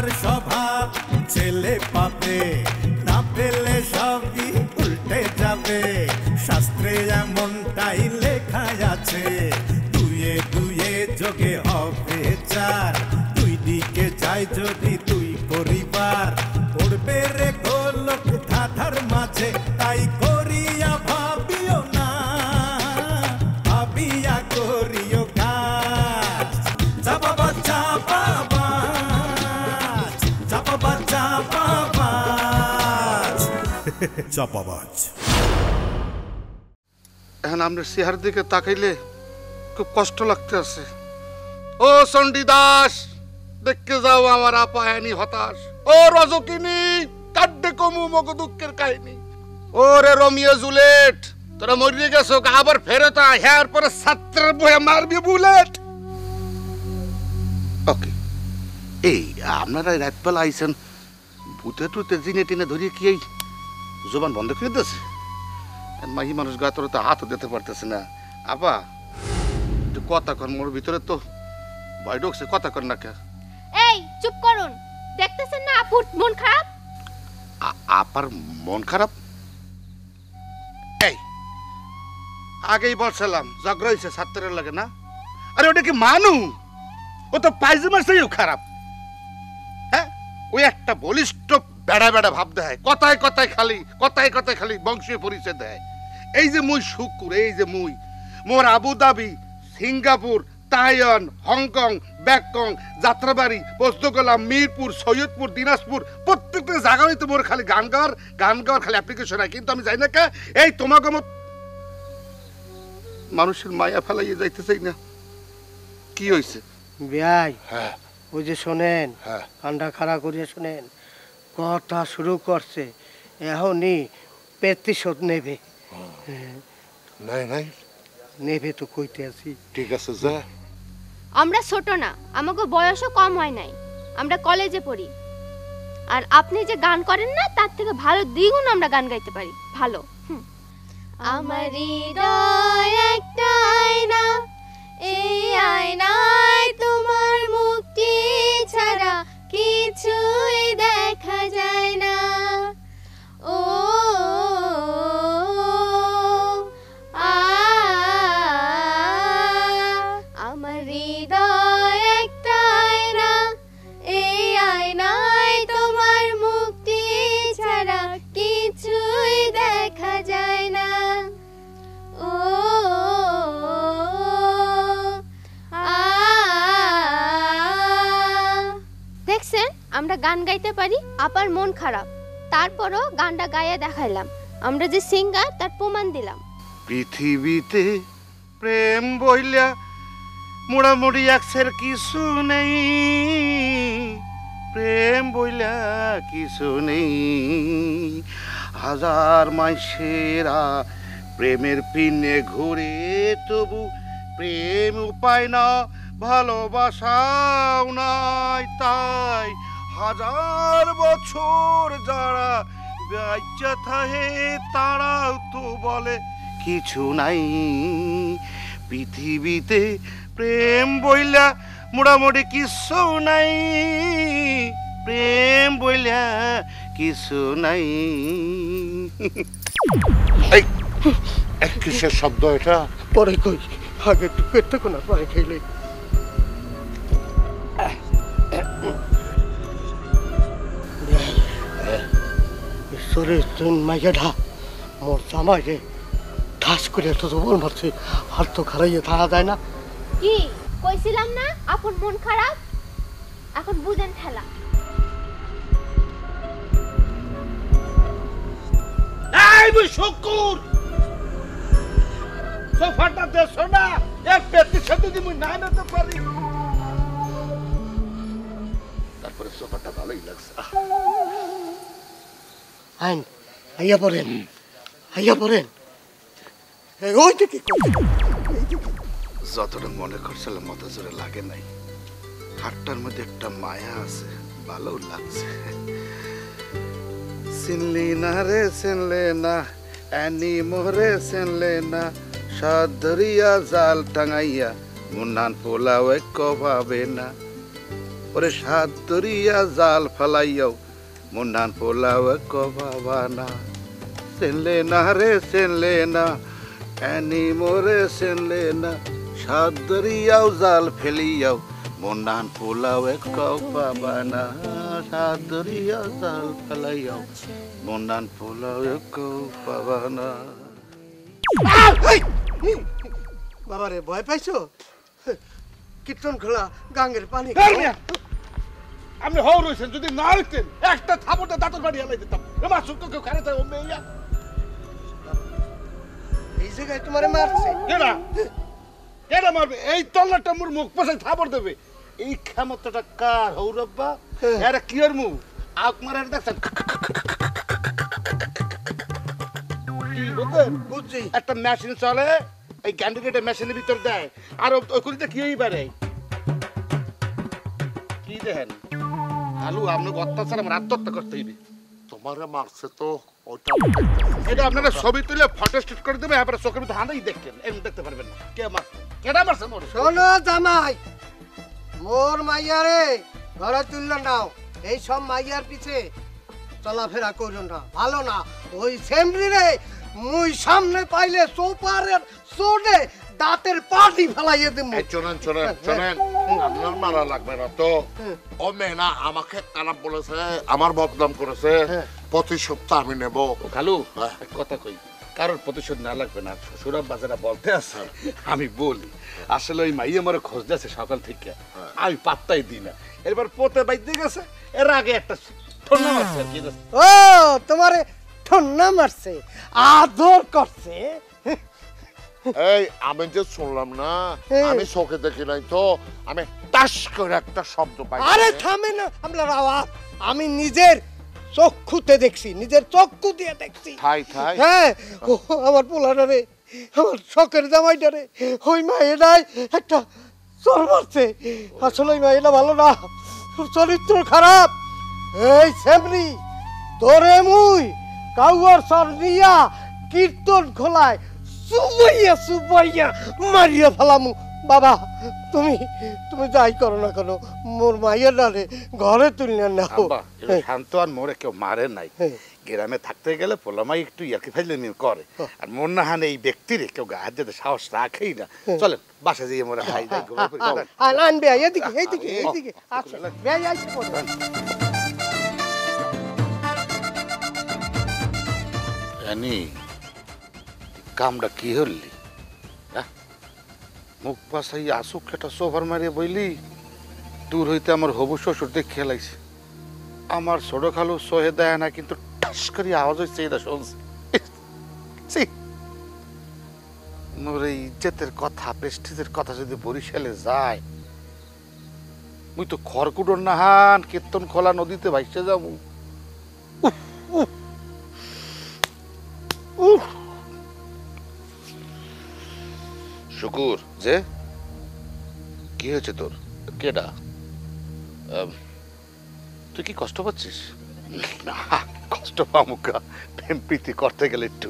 আমার স্বভাব ছেলে পাবে না পেলে সবই উল্টে যাবে শাস্ত্রে এমনটাই লেখা আছে দুয়ে দুয়ে যোগে হবে চার দুই দিকে যাই যদি দুই পরিবার পড়বে রে গোলক ধাঁধার মাঝে তাই করিয়া ভাবিও না ভাবিয়া করিও কাজ চাপাবা চাপাবাজ চাপাবা চাপাবাজ চাপাবাজ। এখন আপনার চেহারার দিকে তাকাইলে খুব কষ্ট লাগতে আছে। ও চণ্ডীদাস দেখতে যাও আমার আপা এনি হতাশ। ও রজকিনী কাড্ডে কমু মগ দুঃখের কাহিনী। ও রে রোমিও জুলিয়েট তোরা মরিয়ে গেছো আবার ফেরত আয় হ্যার পরে ছাত্রের বয়ে মারবি বুলেট। ওকে এই আপনারা রাতবেলা আইছেন ভূতে টুতে জিনে টিনে ধরিয়ে কি এই জবান বন্ধ করে দিয়েছে? মাহি মানুষ গা তোর তো হাতও দিতে পারতেছে না। আপা একটু কথা কর, মোর ভিতরে তো ভয় ঢুকছে, কথা কর না কে। এই চুপ করুন, দেখতেছেন না আপুর মন খারাপ? আপার মন খারাপ? এই আগেই বলছিলাম ঝগড়া হয়েছে ছাত্রের লাগে না। আরে ওটা কি মানু? ও তো পাইজামার চেয়েও খারাপ। হ্যাঁ ওই একটা বলিষ্ঠ বেড়া বেড়া ভাব দেয়, কথায় কথায় খালি বংশীয় পরিচয় দেয়। এই যে মুই শুকুর, এই যে মুই মোর Abu Dhabi, Singapore, Taiwan, Hong Kong, Bangkok, Jatrabari, Postogola, Mirpur, Saidpur, Dinajpur প্রত্যেকটা জায়গায় তো মোর খালি গান গাওয়ার খালি অ্যাপ্লিকেশন হয়। কিন্তু আমি যাই না কে এই তোমাকে মানুষের মায়া ফেলাইয়ে যাইতে চাই না। কি হয়েছে বিয়াই? হ্যাঁ ওই যে শোনেন, হ্যাঁ কান্ডা খাড়া করিয়া শোনেন, কথা শুরু করছে এখনই প্রতিশোধ নেবে। নাই নাই নেবে তো কইতে আছি। ঠিক আছে যা। আমরা ছোট না, আমাকে বয়সও কম হয় নাই, আমরা কলেজে পড়ি। আর আপনি যে গান করেন না তার থেকে ভালো দ্বিগুণ আমরা গান গাইতে পারি। ভালো। আমার হৃদয় একটা আয়না, এই আয়নায় তোমার মুক্তি ছাড়া কিছুই দেখা যায় না। ও আমার হৃদয় একটা আয়না, এই আয়নায় তোমার মুক্তি ছাড়া কিছুই দেখা যায় না। ও দেখছেন আমরা গান গাইতে পারি। আপার মন খারাপ, তারপরও গানটা গাইয়া দেখাইলাম। আমরা যে সিঙ্গার তার প্রমাণ দিলাম। পৃথিবীতে প্রেম বইলা মোড়ামুড়ি একসের কিছু নেই, প্রেম বইলা কিছু নেই। হাজার মাইসেরা প্রেমের পিনে ঘুরে তবু প্রেম উপায় না, ভালোবাসাও নাই। তাই হাজার বছর যারা বেঁচে থাকে তারাও তো বলে কিছু নাই। পৃথিবীতে প্রেম বইলা মোটামুটি কিছু নাই, প্রেম বইলা কিছু নাই। এই কিসের শব্দ এটা? পরে কই, আগে টুকে কোনা পরে খাইলে। ঈশ্বরের তুন মাইয়াটা মোর জামাই রে ঠাস করে এত জবর মারছে, হাত তো খারাইয়ে থাকা যায় না। কি কইছিলাম না আপন মন খারাপ? এখন বুঝেন ঠেলা। এই মুই শুকুর সোফাটা দেছো না, এক পেটি সাথে যদি মুই না নিতে পারি। তারপরে সোফাটা ভালোই লাগছে। আইন আইয়া পড়েন, আইয়া পড়েন। ওইটা কি যতটা মনে করছিলাম মত জোরে লাগে নাই। হাতটার মধ্যে একটা মায়া আছে, ভালো লাগছে। চিনলি না রে চিনলে না, এনি মোরে চিনলে না, সাত ধরিয়া জাল টাঙাইয়া মুন্নান পোলাও এক ভাবে না। ও ওরে সাত দরিয়া জাল ফেলাইয়াও মুন্ডান পোলাও কবাবানা সেনলে না রে সেনলে না এনি মোরে সেনলে না সাত দরিয়াও জাল ফেলিয়াও মুন্ডান পোলাও কবাবানা সাত দরিয়া জাল ফেলাইয়াও মুন্ডান পোলাও কবাবানা। বাবা রে ভয় পাইছো? কীর্তন খোলা গাঙ্গের পানি আপনি হও রয়েছেন, যদি না হইতেন একটা থাপড়টা দাঁতের বাড়ি হেলাই দিতাম। এবার শুক্র কেউ খারে যায় অমনি ইয়া এই জায়গায় তোমারে মারছে কেডা কেডা মারবে? এই তল্লাটা মোর মুখ পাশে থাপড় দেবে। এই ক্ষমতাটা কার হৌরব্বা? এরা কি এর মুখ আক মারার দেখছেন? কি বুঝলেন? বুঝছি। একটা মেশিন চলে, এই ক্যান্ডিডেটের মেশিনের ভিতর দেয়, আর ওইগুলিতে কি বাড়ে কি দেখেন? আলু আপনাকে অত্যাচার আমার আত্মহত্যা করতে হইবে। তোমারে মারছে তো ওটা এটা আপনারা ছবি তুলে ফটো স্টেট করে দেবে, আপনারা চোখের মধ্যে হাঁদাই দেখতেন, এমন দেখতে পারবেন না। কে মারছে? কেডা মারছে মোর? শোনো জামাই, মোর মাইয়ারে ঘরে তুলল নাও। এই সব মাইয়ার পিছে চলাফেরা করো না, ভালো না। ওই সেমরি রে মুই সামনে পাইলে সোপারের সোডে দাঁতের পাটি ফেলাইয়ে দেব। শোনেন শোনেন শোনেন, আপনার মারা লাগবে না তো। ও মেয়েনা আমাকে খারাপ বলেছে, আমার বদনাম করেছে, প্রতিশোধ আমি নেব। খালু কথা কই, কারোর প্রতিশোধ না লাগবে না। শ্বশুরাব বাজারা বলতে আছে, আমি বলি আসলে ওই মাইয়া আমার খোঁজ দিয়েছে সকাল থেকে, আমি পাত্তাই দিই না। এবার পোতে বাইতে গেছে, এর আগে একটা ঠন্না মারছে আর কি। ও তোমারে ঠন্না মারছে, আদর করছে। এই আমি যে শুনলাম না, আমি চোখে দেখি নাই তো, আমি টাস করে একটা শব্দ পাই। আরে থামে না আপনার আওয়াজ, আমি নিজের চক্ষুতে দেখছি, নিজের চক্ষু দিয়ে দেখছি। থাই থাই হ্যাঁ, ও আমার পোলাটারে, আমার শখের জামাইটারে ওই মায়েরাই একটা চোর মারছে। আসলে ওই মায়েরা ভালো না, চরিত্র খারাপ। এই সেমরি তোরে মুই কাউয়ার সর দিয়া কীর্তন খোলায় সুবাইয়া সুবাইয়া মারিয়া ফেলামু। বাবা তুমি তুমি যাই করো না কেন, মোর মাইয়ের নারে ঘরে তুললেন না। শান্ত আর মোরে কেউ মারে নাই। গ্রামে থাকতে গেলে পোলামাই একটু ইয়াকি ফাইজলামি করে, আর মোর না হানে এই ব্যক্তিরে কেউ গায়ে যেতে সাহস রাখেই না। চলেন বাসা যেয়ে মোরে খাই যাই ঘুমাই পড়ি। আনবে এদিকে এইদিকে এইদিকে আচ্ছা বেয় আইছে পড়ে। জানি কামটা কি হলি? মুখ পাশাই আসুক একটা সোফার মারিয়ে বইলি, দূর হইতে আমার হবু শ্বশুর দেখে খেলাইছে। আমার ছোট খালু সহে দেয় না, কিন্তু ঠাস করে আওয়াজ হচ্ছে, এটা শুনছি। মোর এই ইজ্জতের কথা, প্রেস্টিজের কথা যদি বরিশালে যায়, মুই তো খড়কুটোর নাহান কীর্তন খোলা নদীতে ভাইসে যাবো। শুকুর যে কি হয়েছে তোর? কেডা? তুই কি কষ্ট পাচ্ছিস? না, কষ্ট পামুকা, প্রেম প্রীতি করতে গেলে একটু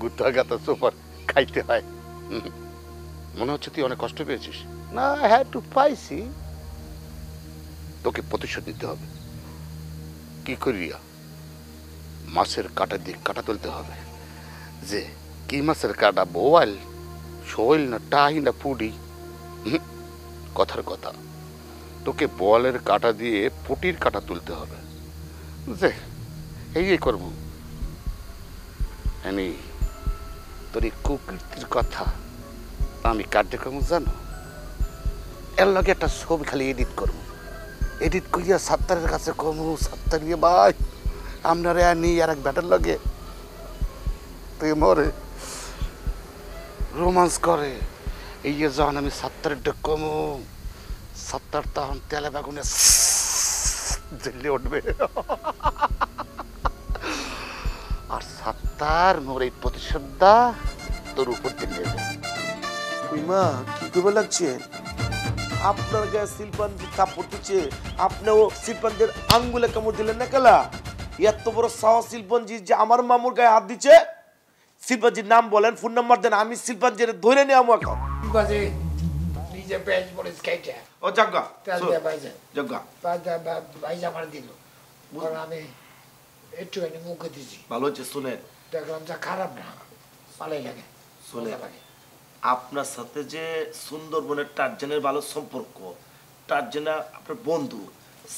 গুতা গাতা সোফার খাইতে হয়। মনে হচ্ছে তুই অনেক কষ্ট পেয়েছিস। না, হ্যাঁ একটু পাইছি। তোকে প্রতিশোধ নিতে হবে। কি করিয়া? মাছের কাটা দিয়ে কাটা তুলতে হবে। যে কি মাছের কাটা? বোয়াল, শৈল না টাহি না পুডি? কথার কথা, তোকে বোয়ালের কাটা দিয়ে পুটির কাটা তুলতে হবে। যে এই করবো তোর এই কুকীর্তির কথা আমি কার্যক্রম জানো। এর লগে একটা ছবি খালি এডিট করবো, এডিট করিয়া সাত্তারের কাছে কমু, সাত্তার গিয়ে ভাই আপনারে আনি আর এক ব্যাটার লগে তুই মরে রোমান্স করে। এই যে যখন আমি সাত্তারের ডেক কমু, সাত্তার তখন তেলে বাগুনে জ্বলে উঠবে, আর সাত্তার মোর এই প্রতিশোধটা তোর উপর দিয়ে নেবে। মা কি করবে লাগছে? আপনার গায়ে শিল্পাঞ্জি কাপড় দিচ্ছে, আপনিও শিল্পাঞ্জের আঙ্গুলে কামড় দিলেন না কেলা? এত বড় সাহস শিল্পাঞ্জি যে আমার মামুর গায়ে হাত দিচ্ছে। শিল্পাঞ্জির নাম বলেন, ফোন নাম্বার দেন, আমি শিল্পাঞ্জির ধরে নিয়ে আমু এখন। বাজে প্লিজ নিজে পেঁয়াজ মরিচ খাইটা ও জাগা তেল দিয়ে ভাইজা জাগা ভাইজা আমার দিল কারণ আমি একটুখানি মুখে দিছি ভালো হচ্ছে শুনেন দেখলাম যা খারাপ না ভালোই লাগে শুনে মজা লাগে আপনার সাথে যে সুন্দরবনের টার্জানের ভালো সম্পর্ক টার্জানা আপনার বন্ধু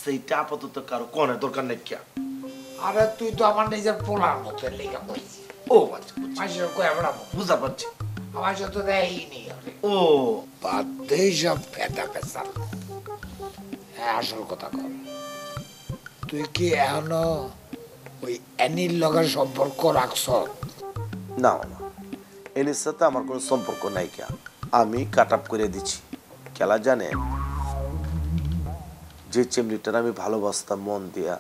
সেইটা আপাতত কারো কনের দরকার নেই কিয়া আরে তুই তো আমার নিজের পোলার মতো লেখা বলছিস ও আচ্ছা মাসের কয়ে বেড়াবো বুঝতে পারছি আমার সাথে দেয়নি ও বাদ দেই সব ফেটা পেশাল আসল কথা কর তুই কি এখনো ওই অ্যানির লগের সম্পর্ক রাখছ না না এর সাথে আমার কোনো সম্পর্ক নাই কিয়া আমি কাট আপ করে দিচ্ছি খেলা জানে যে চেমলিটার আমি ভালোবাসতাম মন দিয়া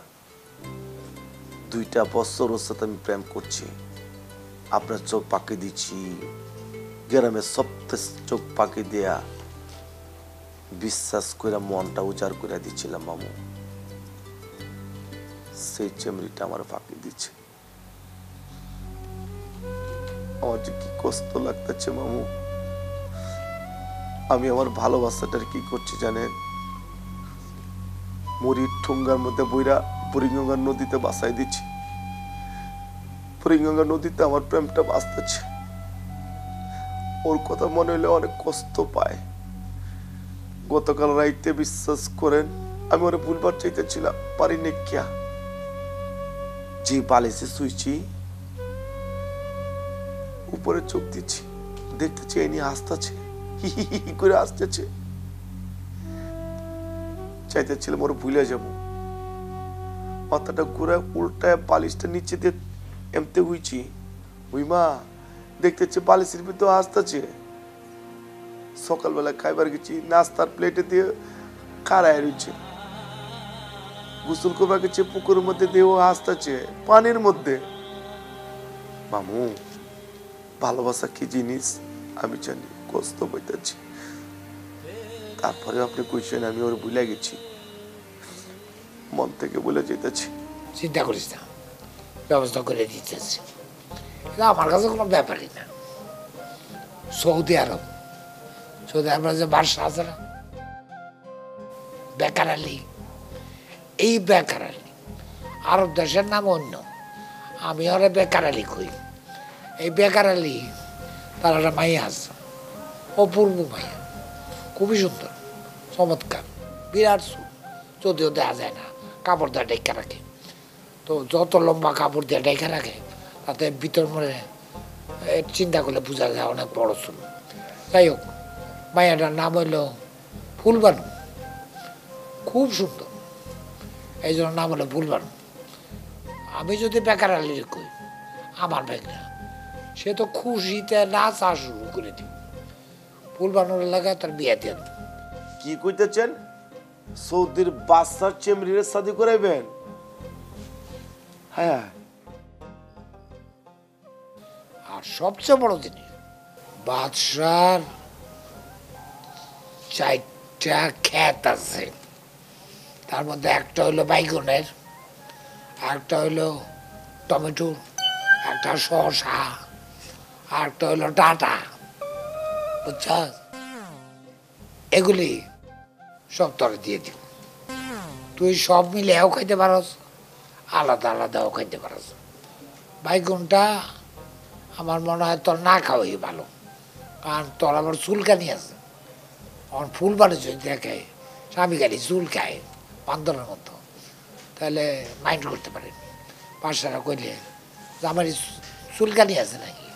2টা বছর ওর সাথে আমি প্রেম করছি আপনার চোখ পাকি দিচ্ছি গ্রামের সপ্তাহ চোখ পাকি দেয়া বিশ্বাস করে মনটা উজাড় করে দিচ্ছিলাম মামু সেই চেমড়িটা আমার ফাঁকি দিচ্ছে আমার যে কি কষ্ট লাগতেছে মামু আমি আমার ভালোবাসাটার কি করছি জানেন মুড়ির ঠুঙ্গার মধ্যে বইরা বুড়িগঙ্গা নদীতে বাসায় দিচ্ছি বুড়িগঙ্গা নদীতে আমার প্রেমটা বাঁচতেছে ওর কথা মনে হলে অনেক কষ্ট পায় গতকাল রাইতে বিশ্বাস করেন আমি ওরা ভুলবার চাইতেছিলাম পারিনি কিয়া যে বালিশে শুইছি উপরে চোখ দিচ্ছি দেখতেছি এই নিয়ে আসতেছে হি হি হি করে আসতেছে চাইতেছিলাম ওরা ভুলে যাব মাথাটা ঘুরে উল্টায় বালিশটা নিচে দিয়ে এমতে হইছি ওই মা দেখতেছি বালিশের ভিতরে আসতেছে সকালবেলা খাইবার গেছি নাস্তার প্লেটে দিয়ে কারায় রয়েছে গোসল করবার গেছে পুকুরের মধ্যে দেহ আসতেছে পানির মধ্যে মামু ভালোবাসা কি জিনিস আমি জানি কষ্ট বইতেছি তারপরে আপনি কইছেন আমি ওর ভুলে গেছি মন থেকে বলে যেতেছি চিন্তা করিস না ব্যবস্থা করে দিতেছি এটা আমার কাছে কোনো ব্যাপারই না সৌদি আরব যে বাদশা আছে না বেকার আলী এই বেকার আলী আরব দেশের নাম অন্য আমি ওরা বেকার আলী কই এই বেকার আলী তার একটা মাইয়া আছে অপূর্ব মাইয়া খুবই সুন্দর চমৎকার বিরাট যদিও দেখা যায় না কাপড় দিয়ে ডেকে রাখে তো যত লম্বা কাপড় দিয়ে ডেকে রাখে তাতে ভিতর মনে চিন্তা করলে বোঝা যায় অনেক বড় চুল যাই হোক মাইয়াটার নাম হইল ফুলবানু খুব সুন্দর এই জন্য নাম হলো ফুলবানু আমি যদি বেকার আলীর কই আমার বেকরা সে তো খুশিতে নাচা শুরু করে দিই ফুলবানুর এলাকায় তার বিয়ে দিয়ে দেব কি কইতেছেন সৌদির বাদশার চেমরির শাদি করাইবেন হ্যাঁ আর সবচেয়ে বড় জিনিস বাদশার 4টা ক্ষেত আছে তার মধ্যে একটা হইলো বাইগনের একটা হইলো টমেটো একটা শসা আর একটা হইলো ডাটা বুঝছাস এগুলি সব তোরে দিয়ে দিব তুই সব মিলেও খাইতে পারস আলাদা আলাদাও খাইতে পারস বাইগুনটা আমার মনে হয় তোর না খাওয়াই ভালো কারণ তোর আবার চুলকানি আছে আমার ফুল বানিয়ে যদি দেখে স্বামী গাড়ি চুল খায় বান্দরের মতো তাহলে মাইন্ড করতে পারেন পাশারা কইলে জামাই চুলকানি আছে নাকি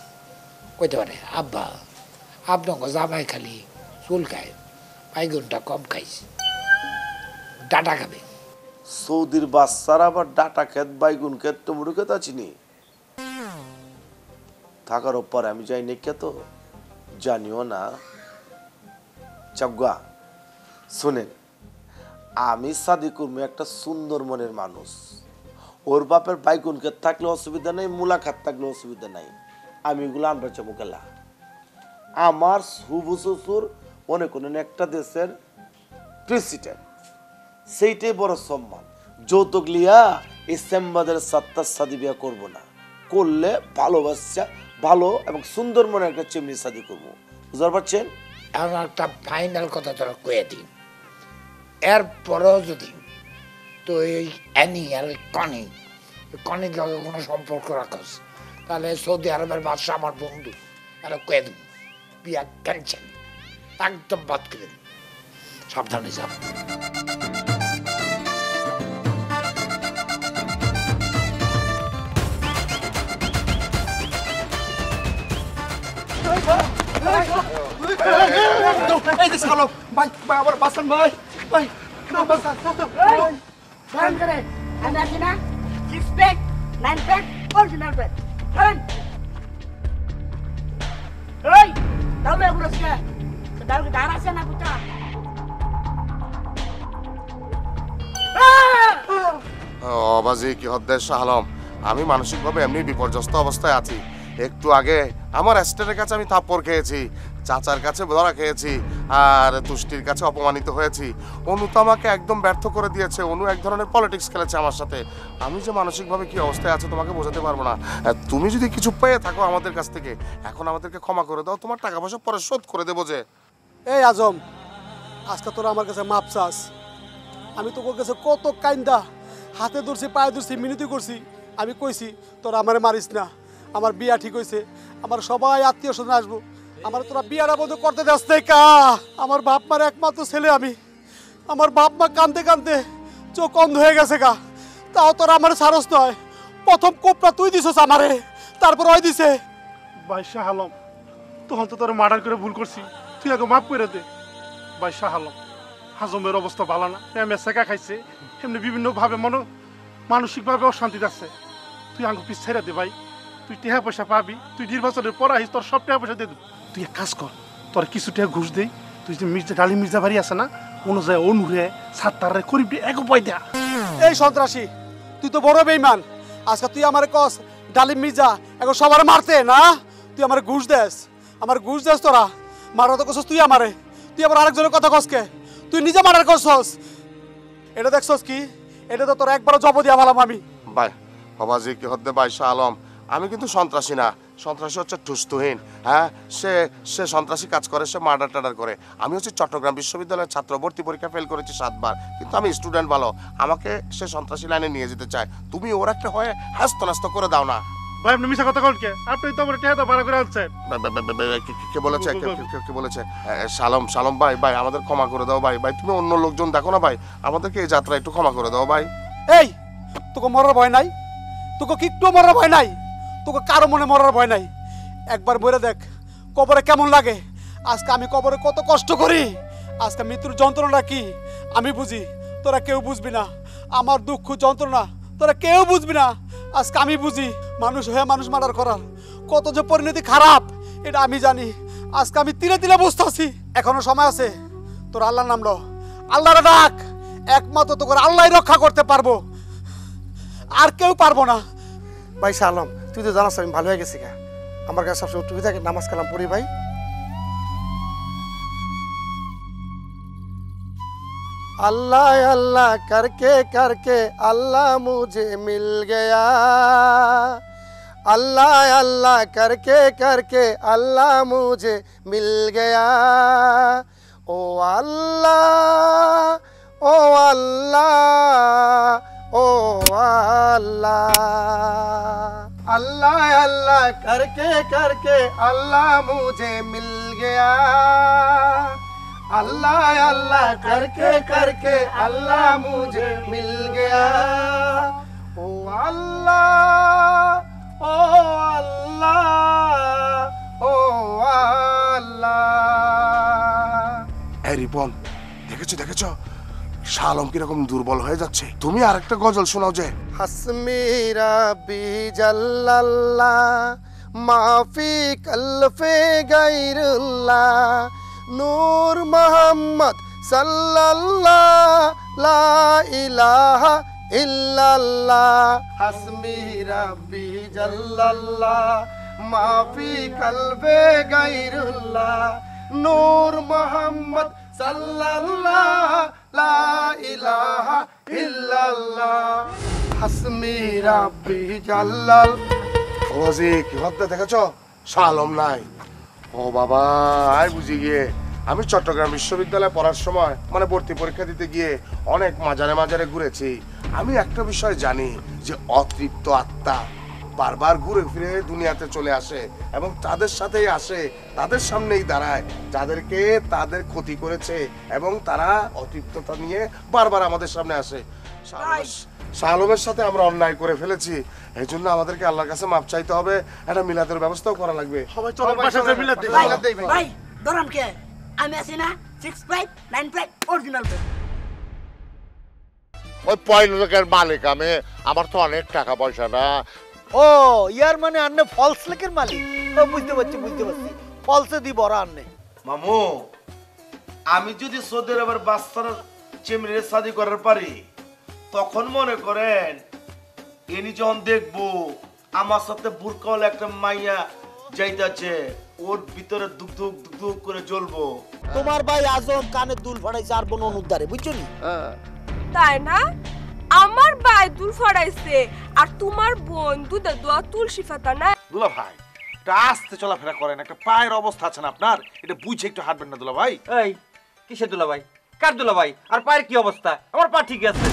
কইতে পারে আব্বা আপনাকে জামাই খালি চুল খায় বাইগুনটা কম খাইছে ডাটা খাবে সৌদির বাদশার আবার ডাটা ক্ষেত বাইগুন ক্ষেত টমেটো ক্ষেত আছিনি থাকার পরে আমি যাই নাকি তো জানিও না চাগুয়া শুনেন আমি শাদি করবো একটা সুন্দর মনের মানুষ ওর বাপের বাইগুন ক্ষেত থাকলে অসুবিধা নেই মূলা খাত থাকলে অসুবিধা নাই আমি এগুলো আনবার চাবো খেলা আমার হুবু শ্বশুর মনে করেন একটা দেশের প্রেসিডেন্ট সেইটাই বড় সম্মান যৌতুক লিয়া এই সেম্বাদের সাত্তার শাদি বিয়া করবো না করলে ভালোবাসা ভালো এবং সুন্দর মনে একটা চেমনি শাদি করবো বুঝতে পারছেন এখন একটা ফাইনাল কথা তোরা কয়ে দিই, এরপরেও যদি তো এই অ্যানি আর কনির লগে কোনো সম্পর্ক রাখস তাহলে সৌদি আরবের বাদশাহ আমার বন্ধু, তাহলে কয়ে দেব বিয়া ক্যান্সেল, একদম বাদ করে দেব। সাবধানে যাব। এই যে সালো ভাই ভাই আমার বাসন ভাই ভাই বাসন Run করে আমি আছি না 6 pack 9 pack original pack run এই তাহলে পুরস্কার তাহলে দাঁড় আছে না পুতা অবাজি কি হদ্দের শাহ আলম, আমি মানসিকভাবে এমনি বিপর্যস্ত অবস্থায় আছি। একটু আগে আমার অ্যাস্টেটের কাছে আমি থাপ্পড় খেয়েছি, চাচার কাছে ধরা খেয়েছি, আর তুষ্টির কাছে অপমানিত হয়েছি। অনু তো আমাকে একদম ব্যর্থ করে দিয়েছে। অনু এক ধরনের পলিটিক্স খেলেছে আমার সাথে। আমি যে মানসিকভাবে কি অবস্থায় আছে তোমাকে বোঝাতে পারবো না। তুমি যদি কিছু পেয়ে থাকো আমাদের কাছ থেকে, এখন আমাদেরকে ক্ষমা করে দাও, তোমার টাকা পয়সা পরে শোধ করে দেবো। যে এই আজম, আজকে তোরা আমার কাছে মাপ চাস। আমি তোর কাছে কত কাইন্দা হাতে ধরছি, পায়ে ধরছি, মিনতি করছি। আমি কইছি তোরা আমারে মারিস না, আমার বিয়া ঠিক হয়েছে, আমার সবাই আত্মীয় স্বজন আসবো, আমার তোরা বিয়াটা বন্ধ করতে যাস কা। আমার বাপ মার একমাত্র ছেলে আমি, আমার বাপ মা কান্দতে কান্দতে চোখ অন্ধ হয়ে গেছে গা, তাও তোরা আমার সারস নয়। প্রথম কোপটা তুই দিছস আমারে, তারপর ওই দিছে। ভাই শাহ আলম, তখন তো তোর মার্ডার করে ভুল করছি, তুই আগে মাফ করে দে। ভাই শাহ আলম, হাজমের অবস্থা ভালো না, প্রেমে শেখা খাইছে, এমনি বিভিন্নভাবে মানসিকভাবে অশান্তি যাচ্ছে। তুই আঙ্গ পিস ছেড়ে দে ভাই, তুই টাকা পয়সা পাবি, তুই নির্বাচনের পর আহিস, তোর সব টাকা পয়সা দিয়ে দেব। তুই এক কাজ কর, তোর কিছু টাকা ঘুষ দেই, তুই যে ডালি মির্জা বাড়ি আছে না, অনুযায়ী অনুরে সাত্তারে করিব এক উপায় দেয়া। এই সন্ত্রাসী, তুই তো বড় বেইমান। আজকে তুই আমার কস ডালিম মির্জা এখন সবার মারতে না, তুই আমার ঘুষ দেস, আমার ঘুষ দেস। তোরা মারা তো কসস তুই আমারে, তুই আবার আরেকজনের কথা কসকে, তুই নিজে মারার করছস। এটা দেখছস কি, এটা তো তোর একবারও জব দিয়া ভালাম আমি। ভাই বাবাজি কি হদ্দে ভাই শাহ আলম, আমি কিন্তু সন্ত্রাসী না। সন্ত্রাসী হচ্ছে ঠুসতুহীন। হ্যাঁ, সে সন্ত্রাসী কাজ করে, সে মার্ডার টার্ডার করে। আমি হচ্ছে চট্টগ্রাম বিশ্ববিদ্যালয়ের ছাত্র, ভর্তি পরীক্ষা ফেল করেছি 7 বার, কিন্তু আমি স্টুডেন্ট ভালো। আমাকে সে সন্ত্রাসী লাইনে নিয়ে যেতে চায়, তুমি ওর একটা হয়ে হাস্ত নাস্ত করে দাও না। ভাই আপনি মিশা কথা কন কে? আপনি তো আমার টাকা ভাড়া করে আনছেন। কে বলেছে? কে বলেছে? সালম ভাই, ভাই আমাদের ক্ষমা করে দাও ভাই। ভাই তুমি অন্য লোকজন দেখো না ভাই, আমাদেরকে এই যাত্রা একটু ক্ষমা করে দাও ভাই। এই তোকে মরার ভয় নাই? তোকে কি একটু মরার ভয় নাই? তোকে কারো মনে মরার ভয় নাই? একবার বলে দেখ কবরে কেমন লাগে। আজকে আমি কবরে কত কষ্ট করি, আজকে মৃত্যুর যন্ত্রণা কি আমি বুঝি, তোরা কেউ বুঝবি না। আমার দুঃখ যন্ত্রণা তোরা কেউ বুঝবি না, আজকে আমি বুঝি। মানুষ হয়ে মানুষ মার্ডার করার কত যে পরিণতি খারাপ এটা আমি জানি। আজকে আমি তিলে তিলে বুঝতেছি। এখনো সময় আছে, তোর আল্লাহর নাম লো, আল্লাহর ডাক। একমাত্র তোকে আল্লাহই রক্ষা করতে পারবো, আর কেউ পারবো না। ভাই সালাম, তুই তো জানাস আমি ভালো হয়ে গেছি গা। আমার কাছে সবসময় টুপি থাকে, নামাজ কালাম পড়ি ভাই। अल्लाह अल्लाह करके करके अल्लाह मुझे मिल गया, अल्लाह अल्लाह करके करके अल्लाह मुझे मिल गया। ओ अल्लाह ओ अल्लाह ओ अल्लाह, अल्लाह अल्लाह करके करके अल्लाह मुझे मिल गया, अल्लाह अल्लाह करके करके अल्लाह मुझे मिल गया। ओ अल्लाह ओ अल्लाह ओ अल्लाह। এই রিপন, দেখেছো শাহ আলম কিরকম দুর্বল হয়ে যাচ্ছে। তুমি আরেকটা গজল শোনাও যে। हस्मी रब्बी जल्लल्लाह माफी कल्फे गैरुल्लाह, नूर मोहम्मद सल्लल्लाह ला इलाहा इल्लल्लाह। हस्मी रब्बी जल्लल्लाह माफी कल्फे गैरुल्लाह, नूर मोहम्मद सल्लल्लाह ला इलाहा इल्लल्लाह। हस्मी रब्बी जल्लाल। ওজি কি হতে দেখেছো? শাহ আলম নাই। ও বাবা, আই বুঝি গিয়ে আমি চট্টগ্রাম বিশ্ববিদ্যালয়ে পড়ার সময় মানে ভর্তি পরীক্ষা দিতে গিয়ে অনেক মাজারে মাজারে ঘুরেছি। আমি একটা বিষয় জানি যে অতৃপ্ত আত্মা বারবার ঘুরে ফিরে দুনিয়াতে চলে আসে এবং তাদের সাথেই আসে, তাদের সামনেই দাঁড়ায় যাদেরকে তাদের ক্ষতি করেছে এবং তারা অতৃপ্ততা নিয়ে বারবার আমাদের সামনে আসে। শাহ আলমের সাথে আমরা অন্যায় করে ফেলেছি, এই জন্য আমাদেরকে আল্লাহর কাছে মাপ চাইতে হবে, একটা মিলাদের ব্যবস্থাও করা লাগবে। সবাই চলো বাসাতে মিলাদ দেই। ভাই ধরাম কে আমি আছি না 6 9 অরিজিনাল বেড। ওই পয়লকের মালিক আমি, আমার তো অনেক টাকা পয়সা না। ও ইয়ার মানে আন্নে ফলস লেকের মালিক। ও বুঝতে পারছি ফলসে দি বড় আন্নে। মামু আমি যদি সৌদি আরবের বাচ্চার চেমড়ে শাদি করার পারি, তখন মনে করেন এনি যখন দেখবো আমার সাথে বুরকাওয়ালা একটা মাইয়া যাইতাছে, ওর ভিতরে দুক দুক দুক দুক করে জ্বলবো। তোমার ভাই আজম কানে দুল ফাড়াইছে আর বোন অনুদ্ধারে, বুঝছো নি? তাই না? আমার ভাই দুল ফাড়াইছে আর তোমার বোন দুধে দোয়া তুলসী পাতা না। দুলা ভাই এটা আস্তে চলাফেরা করেন, একটা পায়ের অবস্থা আছে না আপনার, এটা বুঝে একটু হাঁটবেন না দুলা ভাই। এই কিসের দুলা ভাই? কার দুলা ভাই? আর পায়ের কি অবস্থা? আমার পা ঠিক আছে।